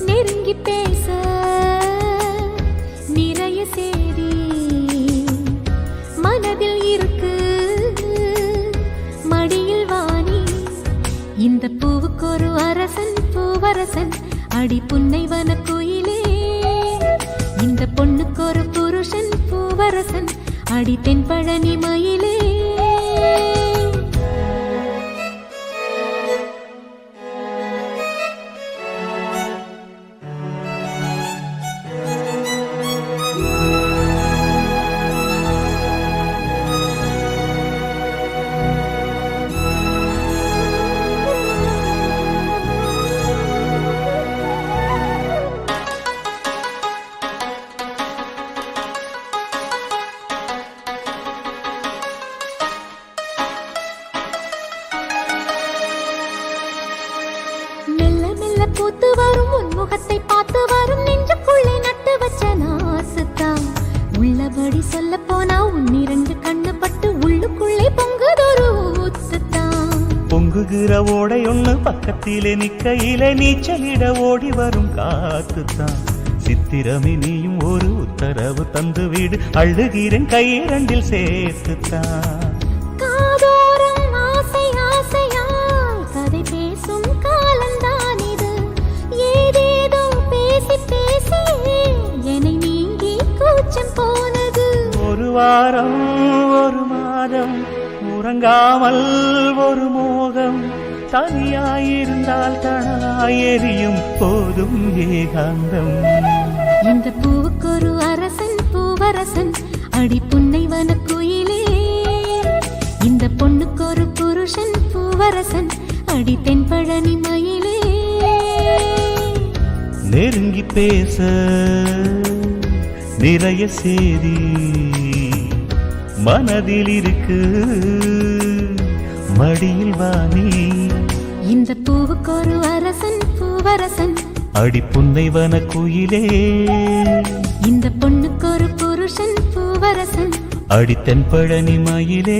நெருங்கி பேச நிறைய சேதி மனதில் இருக்கு மடியில் வாணி இந்த பூவுக்கு ஒரு அரசன் பூவரசன் அடி புன்னைவன குயிலே இந்த பொண்ணுக்கு ஒரு புருஷன் பூவரசன் அடி தென்பழனி மயிலே பூத்து வரும் உன்முகத்தை பார்த்து வரும் நெஞ்சுக்குள்ளே நட்டு வச்ச நாசுத்தான் உள்ளபடி சொல்ல போனா உன்னிரண்டு கண்ணு பட்டு உள்ளுக்குள்ளே பொங்குதொரு ஊத்துத்தான் பொங்குகிற ஓடை ஒண்ணு பக்கத்திலே நிக்கையிலே நீச்சலிட ஓடி வரும் காத்துத்தான் சித்திரமே நீயும் ஒரு உத்தரவு தந்து வீடு அழுகிறேன் கையிரண்டில் சேர்த்துத்தான் காதோரம் ஆசை ஆசையால் கதை பேசும் காலந்தான் இது ஏதேதோ பேசி பேசி என்னை நீங்கி கூச்சம் போனது ஒரு வாரம் ஒரு மாதம் உறங்காமல் ஒரு மோகம் தனியாயிருந்தால் தனாய் எரியும் போதும் ஏகாந்தம் இந்த பூவுக்கு ஒரு அரசன் பூவரசன் அடி புன்னைவன குயிலே இந்த பொண்ணுக்கு ஒரு புருஷன் பூவரசன் அடி தென்பழனி மயிலே நெருங்கி பேச நிறைய சேதி மனதில் இருக்கு மடியில் வாணி இந்த பூவுக்கு ஒரு அரசன் பூவரசன் அடி புன்னைவன குயிலே இந்த பொண்ணுக்கு ஒரு புருஷன் பூவரசன் அடி தென்பழனி மயிலே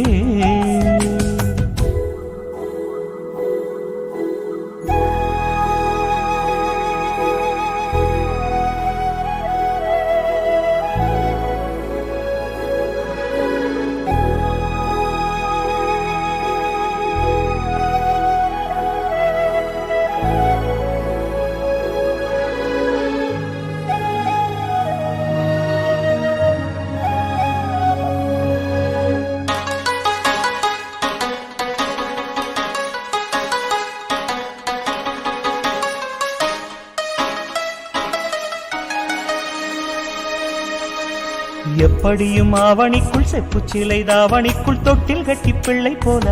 எப்படியும் ஆவணிக்குள் செப்பு சிலை தாவணிக்குள் தொட்டில் கட்டி பிள்ளை போல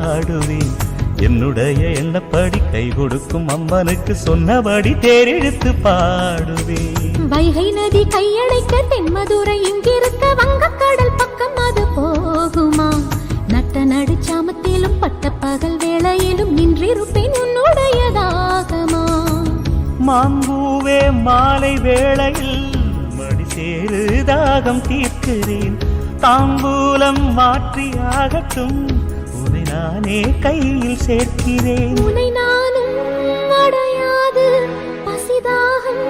ஆடுவேன் என்னுடைய எண்ணப்படி கை கொடுக்கும் அம்மனுக்கு சொன்னபடி தேரெழுத்து பாடுவேன் வைகை நதி கையடைக்க தென்மதுரை இங்கிருக்க வங்கக்கடல் பக்கம் அது போகுமா நட்ட நடுச்சாமத்திலும் பட்ட பகல் வேளையிலும் நின்றிருப்பேன் உன்னுடையதாகமா மாம்பூவே மாலை வேளையில் சேரு தாகம் தீர்க்கிறேன் தாம்பூலம் மாற்றியாகட்டும் உன்னை நானே கையில் சேர்க்கிறேன் உன்னை நானும் அடையாது பசிதாகம்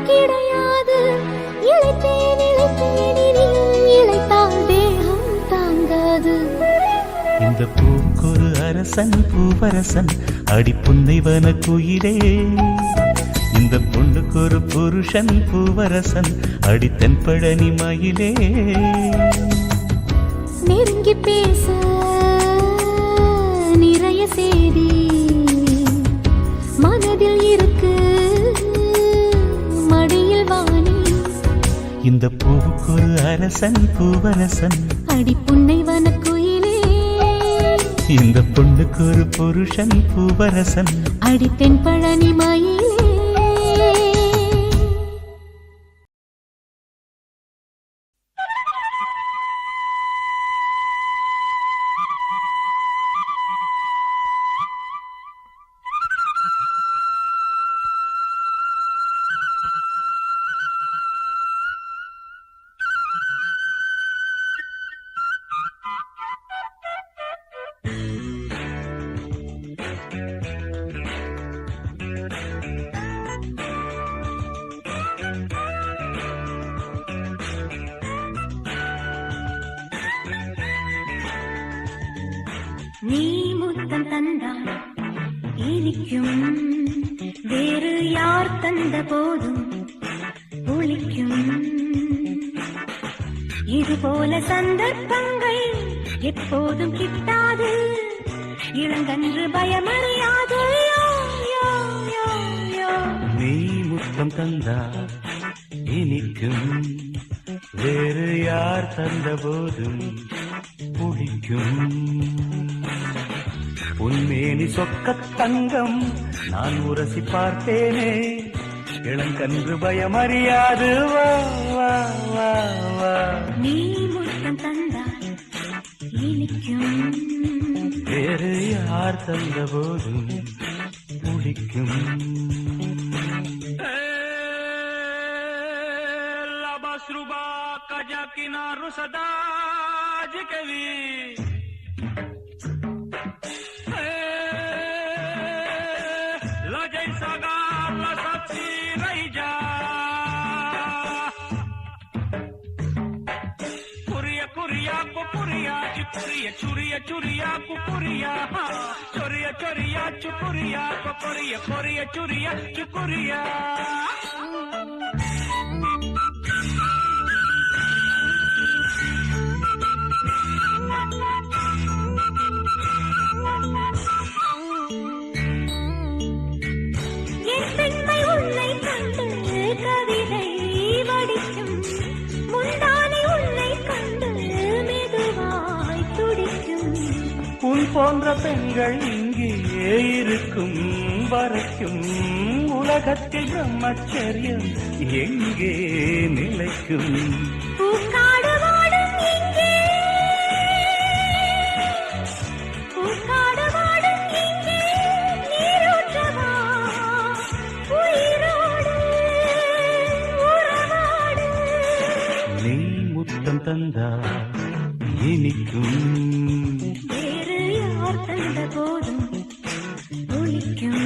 கிடையாது இளைத்தேன் இளைத்தால் தேகம் தாங்காது இந்த பூக்கொரு அரசன் பூவரசன் அடி புன்னைவன குயிலே இந்த பொண்ணுக்கு ஒரு புருஷன் பூவரசன் அடி தென்பழனி மயிலே நெருங்கி பேச நிறைய சேதி மனதில் இருக்கு மடியில் வாணி இந்த பூவுக்கு ஒரு அரசன் பூவரசன் அடி புன்னைவன குயிலே இந்த பொண்ணுக்கு ஒரு புருஷன் பூவரசன் அடி தென்பழனி மயிலே நீ முத்தம் தந்தாய் இனிக்கும் வேறு யார் தந்த போதும் ஒளிக்கும் இது போல சந்தர்ப்பங்கள் எப்போதும் கிட்டாது இளங்கன்று பயமறியாது நீ முத்தம் தந்தா இனிக்கும் வேறு யார் தந்த போதும் பிடிக்கும் உன்மேனி சொக்க தங்கம் நான் உரசி பார்த்தேனே இளங்கன்று பயமறியாது வா வா வா வா நீ முத்தம் தந்தா இனிக்கும் வேறு யார் தந்த போதும் பிடிக்கும் Labasruba kajakina rusada jikevi La jaisa gar la satsi raija Kuriya kuriya ko kuriya chukuriya churiya churiya ko kuriya choriya choriya chukuriya ko kuriya kuriya churiya chukuriya என் பெண்மை உன்னை கண்டு கவிதை வடிக்கும் முந்தானை உன்னை கண்டு மெதுவாய் துடிக்கும் உன் போன்ற பெண்கள் இங்கே இருக்கும் வரைக்கும் உலகத்தில் பிரம்மச்சரியம் எங்கே நிலைக்கும் பூக்காடு வாடும் இங்கே பூக்காடு வாடும் இங்கே நீரூற்றவா உயிரோடு உறவாடு நீ முத்தம் தந்தா இனிக்கும் வேறு யார் தந்த போதும் ஒளிக்கும்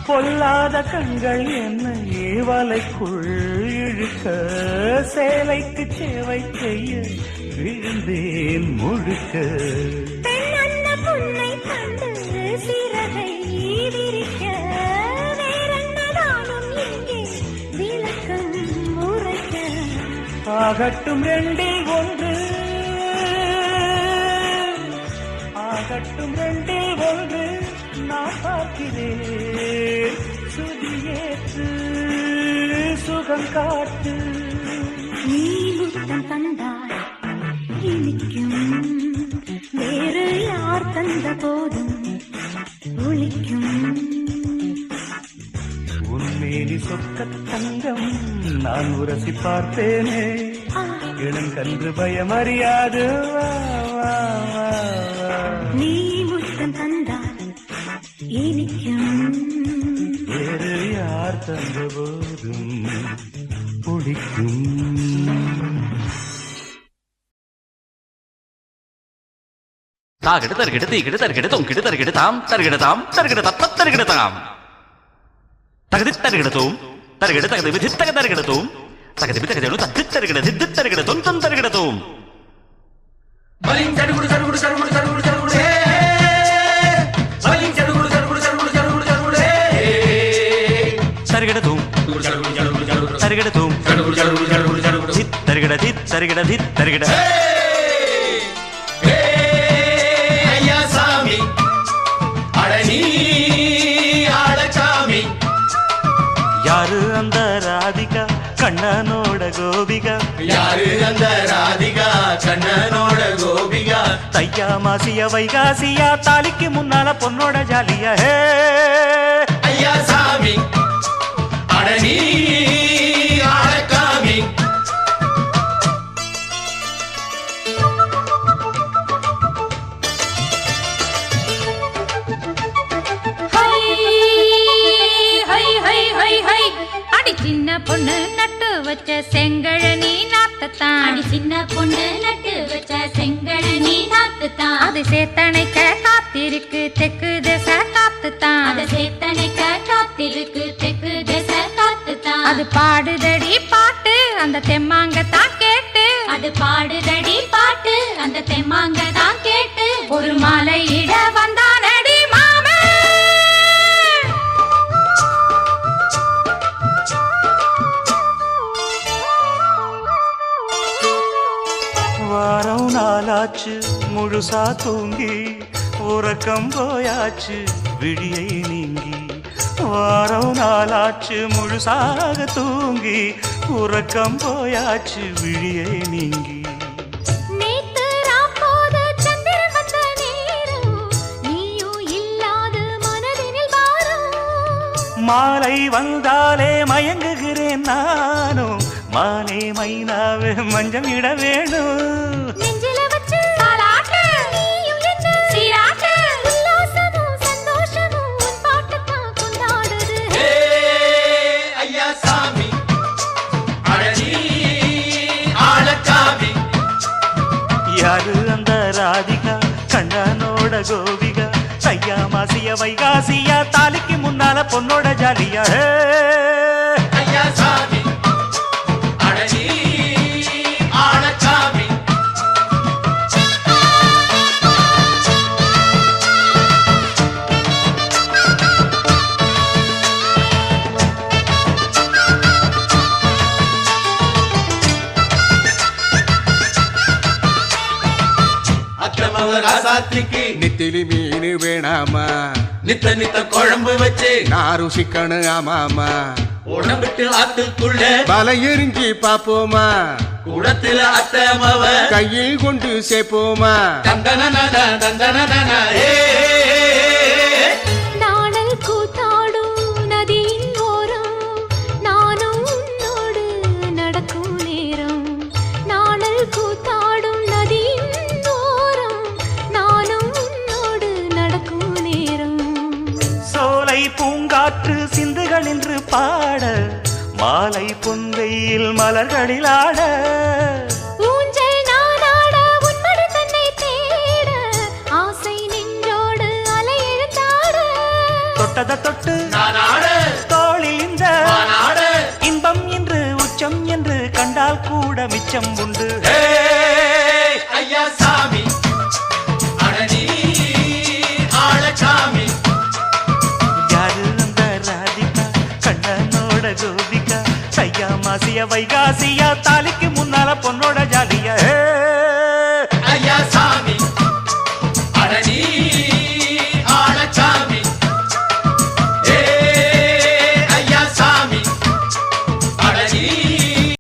பொல்லாத கண்கள் என்னை வலைக்குள் இழுக்க சேலைக்கு சேவை செய்ய விழுந்தேன் முழுக்க பெண்ணன்ன புன்னை கண்டு சிறகை விரிக்க வேறென்னதானும் இங்கே விளக்கம் உரைக்க ஆகட்டும் ரெண்டில் ஒன்று ஆகட்டும் ரெண்டில் ஒன்று நான் பார்க்கிறேன் சுதியேற்று சுகம் காட்டு நீ முத்தம் தந்தாய் இனிக்கும் வேறு யார் தந்த போதும் ஒளிக்கும் உன்மேனி சொக்க தங்கம் நான் உரசி பார்த்தேனே இளங்கன்று பயமறியாது வா வா வா வா நீ முத்தம் தந்தாய் இனிக்கும் வேறு யார் தந்த போதும் பிடிக்கும் தாகிடு தருகிடு தீகிடு தருகிடு தொங்கிடு தருகிடு தாம் தருகிடு தாம் தருகிடு தப்ப தருகிடு தாம் தகுதி தருகிடு தூம் தருகிடு தகுதி விதி தக தருகிடு தூம் தகுதி விதகதேனு தத்தி தருகிடு தித்து தருகிடு தொந்தம் தருகிடு தூம் பலிங் சடுகுடு சடுகுடு சடுகுடு சடுகுடு சடுகுடு ஹே பலிங் சடுகுடு சடுகுடு சடுகுடு சடுகுடு சடுகுடு ஹே தருகிடு தூம் சடுகுடு சடுகுடு சடுகுடு தருகிடு தூம் சடுகுடு சடுகுடு சடுகுடு சடுகுடு தித் தருகிடு தித் தருகிடு தித் தருகிடு ஹே ஐயா சாமி அடனி ஆளசாமி யாரு அந்த ராதிகா கண்ணனோட கோபிகா யாரு அந்த ராதிகா கண்ணனோட கோபிகா தையா மாசியா வைகாசியா தாலிக்கு முன்னால பொண்ணோட ஜாலியா ஹே ஐயா சாமி அடனி ஆளக்காமி வச்ச செங்கழனி நாத்தத்தான் அடி சின்ன பொண்ணு நட்டு வச்ச செங்கழனி நாத்துத்தான் அது சேத்தனைக்க காத்திருக்கு தெற்கு திச காத்துத்தான் அத சேத்தனைக்க காத்திருக்கு தெற்கு திசை காத்துத்தான் அது பாடுதடி பாட்டு அந்த தெம்மாங்கத்தான் கேட்டு அது பாடுதடி பாட்டு அந்த தெம்மாங்க தான் கேட்டு ஒரு மாலை இட வந்தானடி மாமே வாரம் நாளாச்சு முழுசா தூங்கி உறக்கம் போயாச்சு விழியை நீங்கி வாரம் நாளாச்சு முழுசாக தூங்கி உறக்கம் போயாச்சு விழியை நீங்கி நேத்து ராப்போது சந்திரன் வந்த நேரம் நீயும் இல்லாத மனதினில் பாரம் மாலை வந்தாலே மயங்குகிறேன் நானும் மானே மைனாவே மஞ்சம் இட வேணும் நெஞ்சில வச்சு தாலாட்டு நீயும் என்ன சீராட்டு உல்லாசமும் சந்தோஷமும் உன் பாட்டுத்தான் கொண்டாடுது ஐயா சாமி அழகி ஆளச்சாமி யாரு அந்த ராதிகா கண்ணனோட கோபிகா ஐயா மாசிய வைகாசியா தாலிக்கு முன்னால பொண்ணோட ஜாலியா ஐயா சாமி அழகி ஆளச்சாமி அக்கிரமவ ராசாத்திக்கு நெத்திலி மீன் வேணாமா நித்த நித்த குழம்பு வச்சு நான் ருசிக்கணும் ஆமாமா உடம்பிட்டு ஆத்துக்குள்ள பல எரிஞ்சி பாப்போமா கூடத்துல அத்தமவ கையில் கொண்டு சேர்ப்போமா தந்தன தந்தன நாணல் கூத்தாடும் நதியின் ஓரம் நானும் உன்னோடு நடக்கும் நேரம் நாணல் கூத்தாடும் நதியின் ஓரம் நானும் உன்னோடு நடக்கும் நேரம் சோலை பூங்காற்று சிந்துகள் என்று பாட மாலை பொந்தையில் மலர்களில் ஆட ஊஞ்சல் நானாட உன்மடி தன்னை தேட ஆசை நின்றோடு அலை எழுந்தாட தொட்டத தொட்டு நானாட தோளில் இந்த நானாட இன்பம் என்று உச்சம் என்று கண்டால் கூட மிச்சம் உண்டு ஐயா சாமி அழகி ஆளச்சாமி யாரு அந்த ராதிகா கண்ணனோட கோபிகா ஐயா மாசிய வைகாசியா தாலிக்கு